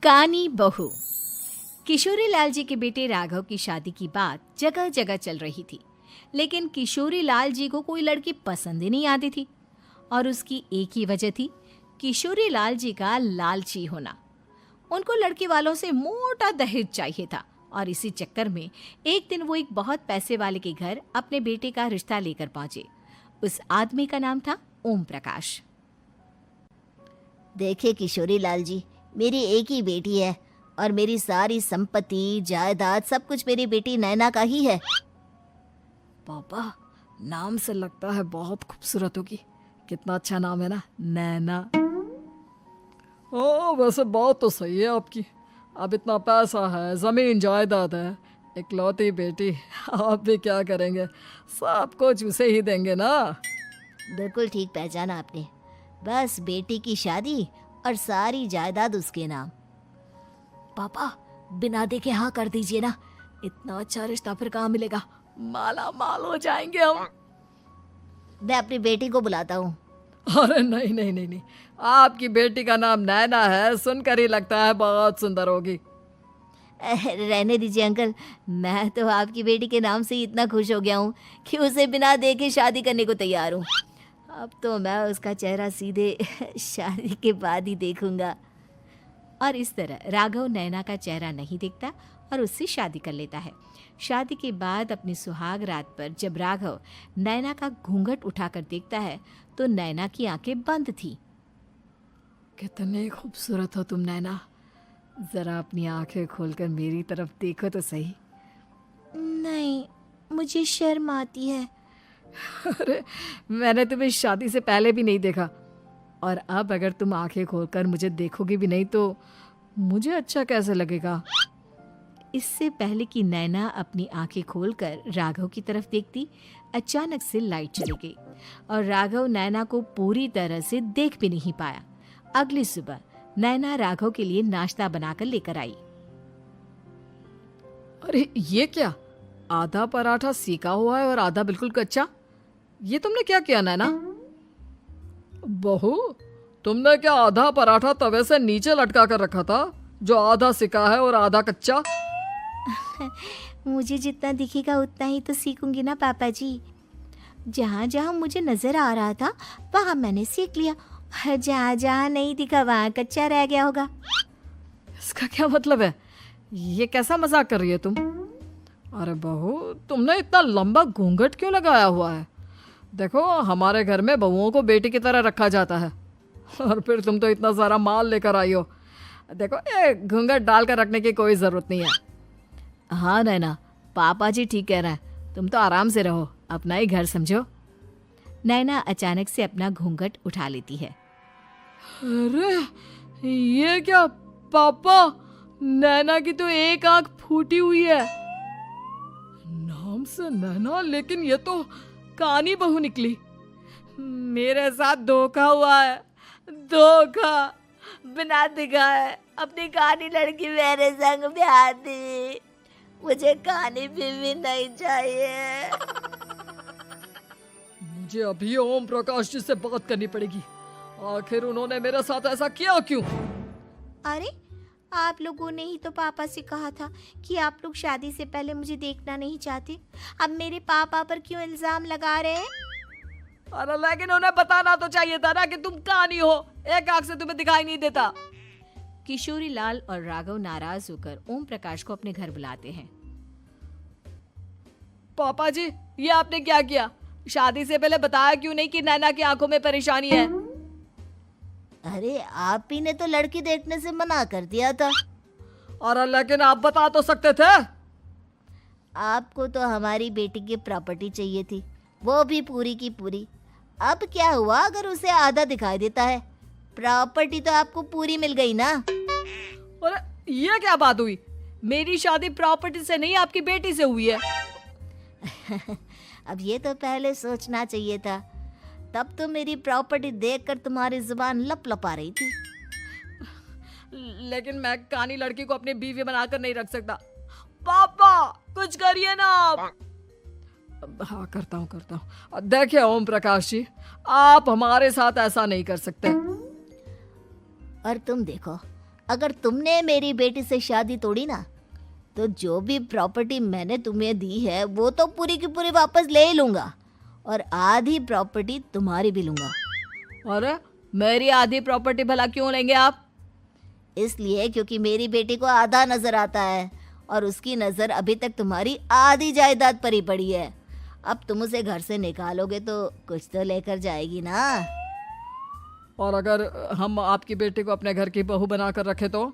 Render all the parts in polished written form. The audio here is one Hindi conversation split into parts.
कानी बहू। किशोरी लाल जी के बेटे राघव की शादी की बात जगह जगह चल रही थी, लेकिन किशोरी लाल जी को कोई लड़की पसंद ही नहीं आती थी। और उसकी एक ही वजह थी, किशोरी लाल जी का लालची होना। उनको लड़की वालों से मोटा दहेज चाहिए था और इसी चक्कर में एक दिन वो एक बहुत पैसे वाले के घर अपने बेटे का रिश्ता लेकर पहुंचे। उस आदमी का नाम था ओम प्रकाश। देखिए किशोरी लाल जी, मेरी एक ही बेटी है और मेरी सारी संपत्ति जायदाद सब कुछ मेरी बेटी नैना का ही है। पापा, नाम से लगता है बहुत खूबसूरत होगी। कितना अच्छा नाम है ना, नैना। ओ, वैसे बात तो सही है आपकी। अब इतना पैसा है, जमीन जायदाद है, इकलौती बेटी, आप भी क्या करेंगे? सब कुछ उसे ही देंगे ना। बिल्कुल ठीक पहचाना आपने। बस बेटी की शादी और सारी जायदाद उसके नाम। पापा, बिना देखे हाँ कर दीजिए ना। इतना अच्छा रिश्ता फिर कहाँ मिलेगा? माला माल हो जाएंगे हम। मैं अपनी बेटी को बुलाता हूँ। अरे नहीं नहीं नहीं नहीं, आपकी बेटी का नाम नैना है, सुनकर ही लगता है बहुत सुंदर होगी। रहने दीजिए अंकल, मैं तो आपकी बेटी के नाम से ही इतना खुश हो गया हूँ कि उसे बिना देखे शादी करने को तैयार हूँ। अब तो मैं उसका चेहरा सीधे शादी के बाद ही देखूंगा। और इस तरह राघव नैना का चेहरा नहीं देखता और उससे शादी कर लेता है। शादी के बाद अपनी सुहाग रात पर जब राघव नैना का घूंघट उठाकर देखता है तो नैना की आंखें बंद थी। कितनी खूबसूरत हो तुम नैना, जरा अपनी आंखें खोलकर मेरी तरफ देखो तो सही। नहीं, मुझे शर्म आती है। अरे, मैंने तुम्हें शादी से पहले भी नहीं देखा, और अब अगर तुम आंखें खोलकर मुझे देखोगी भी नहीं तो मुझे अच्छा कैसे लगेगा? इससे पहले कि नैना अपनी आंखें खोलकर राघव की तरफ देखती, अचानक से लाइट चली गई और राघव नैना को पूरी तरह से देख भी नहीं पाया। अगली सुबह नैना राघव के लिए नाश्ता बनाकर लेकर आई। अरे ये क्या, आधा पराठा सेका हुआ है और आधा बिल्कुल कच्चा। ये तुमने क्या किया नैना? बहू, तुमने क्या आधा पराठा तवे से नीचे लटका कर रखा था, जो आधा सेका है और आधा कच्चा? मुझे जितना दिखेगा उतना ही तो सीखूंगी ना पापा जी। जहाँ जहाँ मुझे नजर आ रहा था वहाँ मैंने सीख लिया, जहाँ जहाँ नहीं दिखा वहाँ कच्चा रह गया होगा। इसका क्या मतलब है? ये कैसा मजाक कर रही है तुम? अरे बहू, तुमने इतना लंबा घूंघट क्यों लगाया हुआ है? देखो, हमारे घर में बहुओं को बेटी की तरह रखा जाता है, और फिर तुम तो इतना सारा माल लेकर आई हो। देखो, ये घूंघट डालकर रखने की कोई ज़रूरत नहीं है। हाँ नैना, पापा जी ठीक कह रहे हैं, तुम तो आराम से रहो, अपना ही घर समझो। नैना अचानक से अपना घूंघट उठा लेती है। अरे ये क्या पापा, नैना की तो एक आंख फूटी हुई है। नाम से नैना, लेकिन ये तो कानी बहू निकली। मेरे साथ धोखा हुआ है, धोखा। बिना दिखाए अपनी कानी लड़की मेरे संग ब्याह दी। मुझे कानी बीवी नहीं चाहिए। मुझे अभी ओम प्रकाश जी से बात करनी पड़ेगी। आखिर उन्होंने मेरे साथ ऐसा किया क्यों? अरे, आप लोगों ने ही तो पापा से कहा था कि आप लोग शादी से पहले मुझे देखना नहीं चाहते। अब मेरे पापा पर क्यों इल्जाम लगा रहे हैं? अरे लेकिन उन्हें बताना तो चाहिए था ना कि तुम कानी हो, एक आंख से तुम्हें दिखाई नहीं देता। किशोरी लाल और राघव नाराज होकर ओम प्रकाश को अपने घर बुलाते हैं। पापा जी, ये आपने क्या किया? शादी से पहले बताया क्यों नहीं कि नैना की आंखों में परेशानी है? अरे, आप ही ने तो लड़की देखने से मना कर दिया था। और लेकिन आप बता तो सकते थे। आपको तो हमारी बेटी की प्रॉपर्टी चाहिए थी, वो भी पूरी की पूरी। अब क्या हुआ अगर उसे आधा दिखाई देता है? प्रॉपर्टी तो आपको पूरी मिल गई ना। अरे ये क्या बात हुई? मेरी शादी प्रॉपर्टी से नहीं, आपकी बेटी से हुई है। अब ये तो पहले सोचना चाहिए था, तब तो मेरी प्रॉपर्टी देखकर तुम्हारी जुबान लप लपा रही थी। लेकिन मैं कानी लड़की को अपनी बीवी बनाकर नहीं रख सकता। पापा, कुछ करिए ना आप। हाँ, करता हूँ। देखिए ओम प्रकाश जी, आप हमारे साथ ऐसा नहीं कर सकते। और तुम देखो, अगर तुमने मेरी बेटी से शादी तोड़ी ना, तो जो भी प्रॉपर्टी मैंने तुम्हें दी है वो तो पूरी की पूरी वापस ले ही लूँगा, और आधी प्रॉपर्टी तुम्हारी भी लूँगा। अरे मेरी आधी प्रॉपर्टी भला क्यों लेंगे आप? इसलिए क्योंकि मेरी बेटी को आधा नजर आता है और उसकी नज़र अभी तक तुम्हारी आधी जायदाद पर ही पड़ी है। अब तुम उसे घर से निकालोगे तो कुछ तो लेकर जाएगी ना। और अगर हम आपकी बेटी को अपने घर की बहू बना कर रखे तो?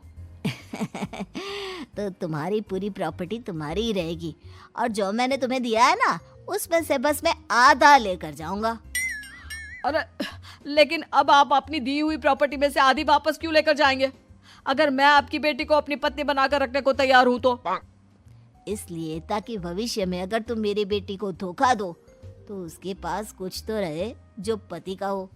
तो तुम्हारी पूरी प्रॉपर्टी तुम्हारी ही रहेगी, और जो मैंने तुम्हें दिया है ना, उसमें से बस मैं आधा लेकर जाऊंगा। अरे लेकिन अब आप अपनी दी हुई प्रॉपर्टी में से आधी वापस क्यों लेकर जाएंगे? अगर मैं आपकी बेटी को अपनी पत्नी बनाकर रखने को तैयार हूं तो? इसलिए ताकि भविष्य में अगर तुम मेरी बेटी को धोखा दो तो उसके पास कुछ तो रहे जो पति का हो।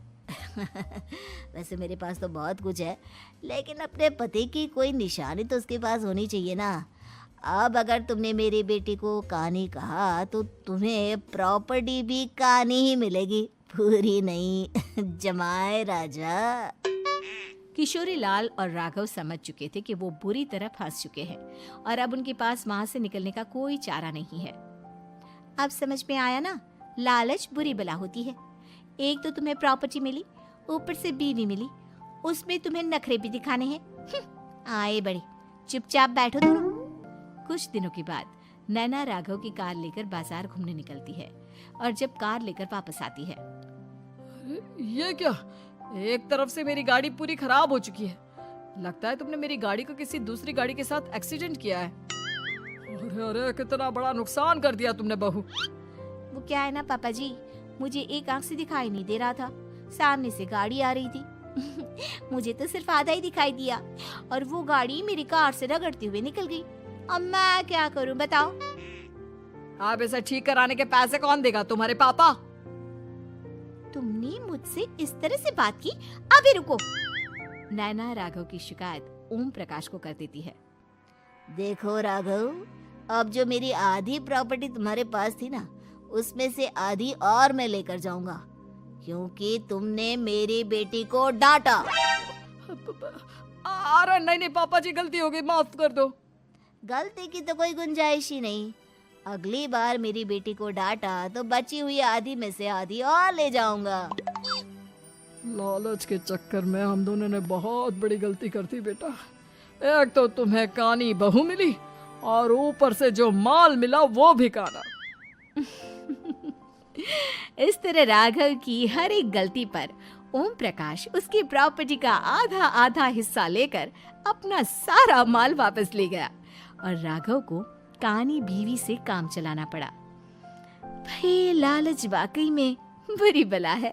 वैसे मेरे पास तो बहुत कुछ है, लेकिन अपने पति की कोई निशानी तो उसके पास होनी चाहिए ना। अब अगर तुमने मेरी बेटी को कानी कहा तो तुम्हें प्रॉपर्टी भी कानी ही मिलेगी, पूरी नहीं। जमाए राजा। किशोरी लाल और राघव समझ चुके थे कि वो बुरी तरह फंस चुके हैं और अब उनके पास वहां से निकलने का कोई चारा नहीं है। अब समझ में आया ना, लालच बुरी बला होती है। एक तो तुम्हें प्रॉपर्टी मिली, ऊपर से बीवी मिली, उसमें तुम्हें नखरे भी दिखाने हैं। आए बड़े, चुपचाप बैठो दोनों। कुछ दिनों के बाद नैना राघव की कार लेकर बाजार घूमने निकलती है और जब कार लेकर वापस आती है, ये क्या? एक तरफ से मेरी गाड़ी पूरी खराब हो चुकी है। लगता है तुमने मेरी गाड़ी को किसी दूसरी गाड़ी के साथ एक्सीडेंट किया है। अरे अरे कितना बड़ा नुकसान कर दिया तुमने बहू। वो क्या है ना पापा जी, मुझे एक आंख से दिखाई नहीं दे रहा था, सामने से गाड़ी आ रही थी। मुझे तो सिर्फ आधा ही दिखाई दिया और वो गाड़ी मेरी कार से रगड़ते हुए निकल गई। अब मैं क्या करूं बताओ? आप इसे ठीक कराने के पैसे कौन देगा? तुम्हारे पापा? तुमने मुझसे इस तरह से बात की? अभी रुको। नैना राघव की शिकायत ओम प्रकाश को कर देती है। देखो राघव, अब जो मेरी आधी प्रॉपर्टी तुम्हारे पास थी ना, उसमें से आधी और मैं लेकर जाऊंगा, क्योंकि तुमने मेरी बेटी को डांटा। अरे नहीं नहीं पापा जी, गलती हो गई, माफ कर दो। गलती की तो कोई गुंजाइश ही नहीं। अगली बार मेरी बेटी को डांटा तो बची हुई आधी में से आधी और ले जाऊंगा। लालच के चक्कर में हम दोनों ने बहुत बड़ी गलती कर दी बेटा। एक तो तुम्हें कानी बहू मिली और ऊपर से जो माल मिला वो भी काना। इस तरह राघव की हर एक गलती पर ओम प्रकाश उसकी प्रॉपर्टी का आधा आधा हिस्सा लेकर अपना सारा माल वापस ले गया और राघव को कानी बीवी से काम चलाना पड़ा। भाई लालच वाकई में बुरी बला है।